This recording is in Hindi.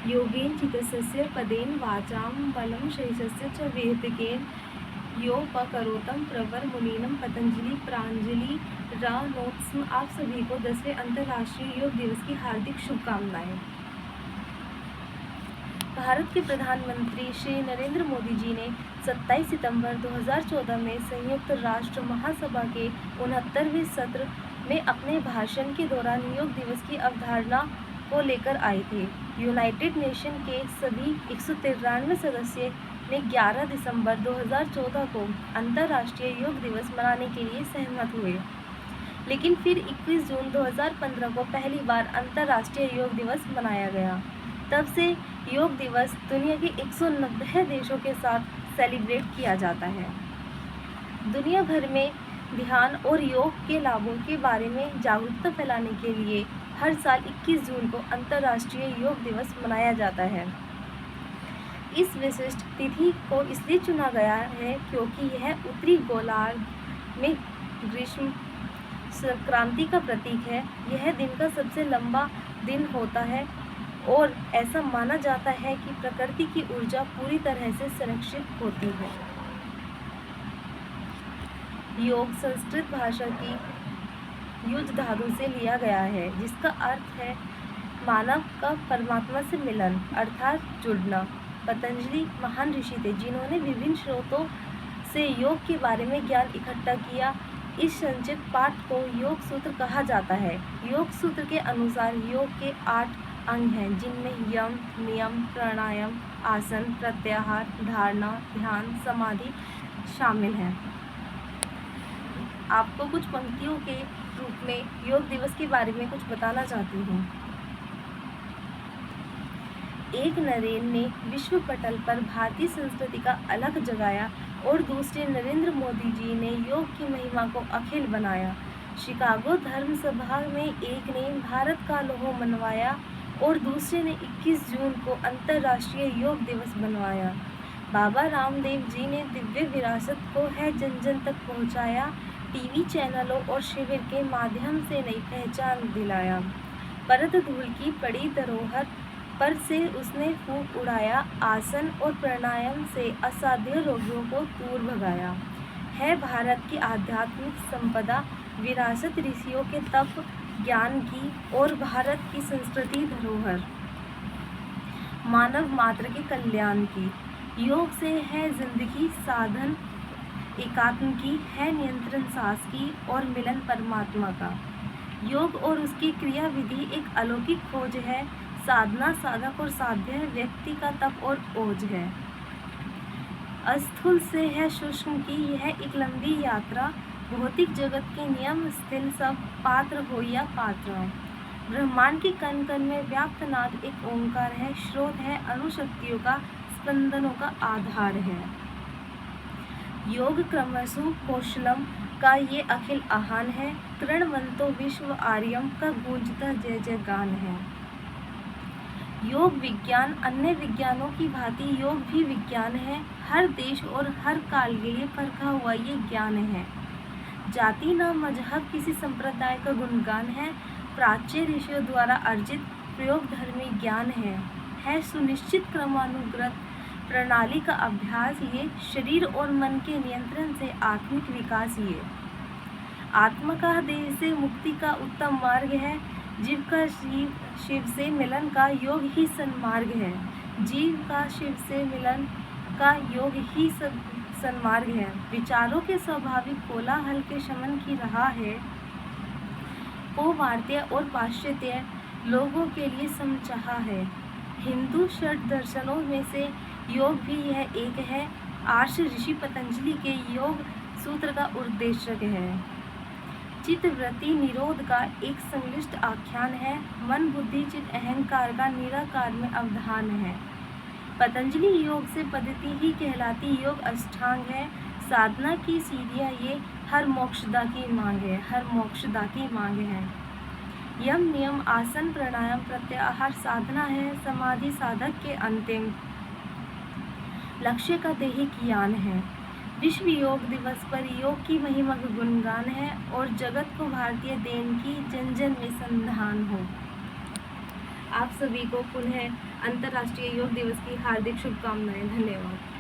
योगेन चित्तस्य पदेन वाचां बलं शेषस्य च वेदिकेन योपकरोतम प्रवर मुनीनम पतंजलि प्रांजलि रानोत्सव। आप सभी को 10वें अंतर्राष्ट्रीय योग दिवस की हार्दिक शुभकामनाएं। भारत के प्रधानमंत्री श्री नरेंद्र मोदी जी ने 27 सितंबर 2014 में संयुक्त राष्ट्र महासभा के 69वें सत्र में अपने भाषण के दौरान योग दिवस की अवधारणा को लेकर आए थे। यूनाइटेड नेशन के सभी 193 सदस्य ने 11 दिसंबर 2014 को अंतर्राष्ट्रीय योग दिवस मनाने के लिए सहमत हुए, लेकिन फिर 21 जून 2015 को पहली बार अंतर्राष्ट्रीय योग दिवस मनाया गया। तब से योग दिवस दुनिया के 190 देशों के साथ सेलिब्रेट किया जाता है। दुनिया भर में ध्यान और योग के लाभों के बारे में जागरूकता फैलाने के लिए हर साल 21 जून को अंतर्राष्ट्रीय योग दिवस मनाया जाता है। इस विशिष्ट तिथि को इसलिए चुना गया है क्योंकि यह उत्तरी गोलार्ध में ग्रीष्म संक्रांति का प्रतीक है। यह दिन का सबसे लंबा दिन होता है और ऐसा माना जाता है कि प्रकृति की ऊर्जा पूरी तरह से संरक्षित होती है। योग संस्कृत भाषा की युज धातु से लिया गया है, जिसका अर्थ है मानव का परमात्मा से मिलन अर्थात जुड़ना। पतंजलि महान ऋषि थे जिन्होंने विभिन्न स्रोतों से योग के बारे में ज्ञान इकट्ठा किया। इस संचित पाठ को योग सूत्र कहा जाता है। योग सूत्र के अनुसार योग के 8 अंग हैं, जिनमें यम, नियम, प्राणायाम, आसन, प्रत्याहार, धारणा, ध्यान, समाधि शामिल हैं। आपको कुछ पंक्तियों के रूप में योग दिवस के बारे में कुछ बताना चाहती हूँ। एक नरेन ने विश्व पटल पर भारतीय संस्कृति का अलग जगाया और दूसरे नरेंद्र मोदी जी ने योग की महिमा को अखिल बनाया। शिकागो धर्म सभा में एक ने भारत का लोगो मनवाया और दूसरे ने 21 जून को अंतर्राष्ट्रीय योग दिवस बनवाया। बाबा रामदेव जी ने दिव्य विरासत को है जन जन तक पहुंचाया। टीवी चैनलों और शिविर के माध्यम से नई पहचान दिलाया। परत धूल की पड़ी धरोहर पर से उसने फूंक उड़ाया। आसन और प्राणायाम से असाध्य रोगियों को दूर भगाया। है भारत की आध्यात्मिक संपदा विरासत ऋषियों के तप ज्ञान की और भारत की संस्कृति धरोहर मानव मात्र के कल्याण की। योग से है जिंदगी साधन एकात्म की, है नियंत्रण सांस की और मिलन परमात्मा का। योग और उसकी क्रिया विधि एक अलौकिक खोज है। साधना साधक और साध्य व्यक्ति का तप और ओज है। अस्थूल से है सूक्ष्म की यह एक लंबी यात्रा। भौतिक जगत के नियम स्थिल सब पात्र हो या पात्र। ब्रह्मांड के कण कण में व्याप्त नाद एक ओंकार है। स्रोत है अणुशक्तियों का, स्पंदनों का आधार है। योग क्रमशु कौशलम का ये अखिल आहान है। कृणवंतो विश्व आर्यम का गूंजता जय जय गान है। योग विज्ञान अन्य विज्ञानों की भांति योग भी विज्ञान है। हर देश और हर काल के लिए परखा हुआ ये ज्ञान है। जाति न मजहब किसी संप्रदाय का गुणगान है। प्राच्य ऋषियों द्वारा अर्जित प्रयोग धर्मी ज्ञान है सुनिश्चित क्रमानुगत प्रणाली का अभ्यास ये। शरीर और मन के नियंत्रण से आत्मिक विकास ये। आत्मा का देह से मुक्ति का उत्तम मार्ग है। जीव का शिव से मिलन का योग ही सन्मार्ग है। जीव का शिव से मिलन का योग ही सन्मार्ग है। विचारों के स्वाभाविक कोलाहल के शमन की राह है। वो भारतीय और पाश्चात्य लोगों के लिए समचाहा है। हिंदू षट दर्शनों में से योग भी यह एक है। आर्ष ऋषि पतंजलि के योग सूत्र का उद्देश्य है। चित्त वृत्ति निरोध का एक संश्लिष्ट आख्यान है। मन बुद्धि चित्त अहंकार का निराकार में अवधान है। पतंजलि योग से पद्धति ही कहलाती योग अष्टांग है। साधना की सीढ़ियाँ ये हर मोक्षदा की मांग है, हर मोक्षदा की मांग है। यम नियम आसन प्राणायाम प्रत्याहार साधना है। समाधि साधक के अंतिम लक्ष्य का दैहिक ज्ञान है। विश्व योग दिवस पर योग की महिमा का गुणगान है और जगत को भारतीय देन की जन जन में संधान हो। आप सभी को पुनः अंतर्राष्ट्रीय योग दिवस की हार्दिक शुभकामनाएं। धन्यवाद।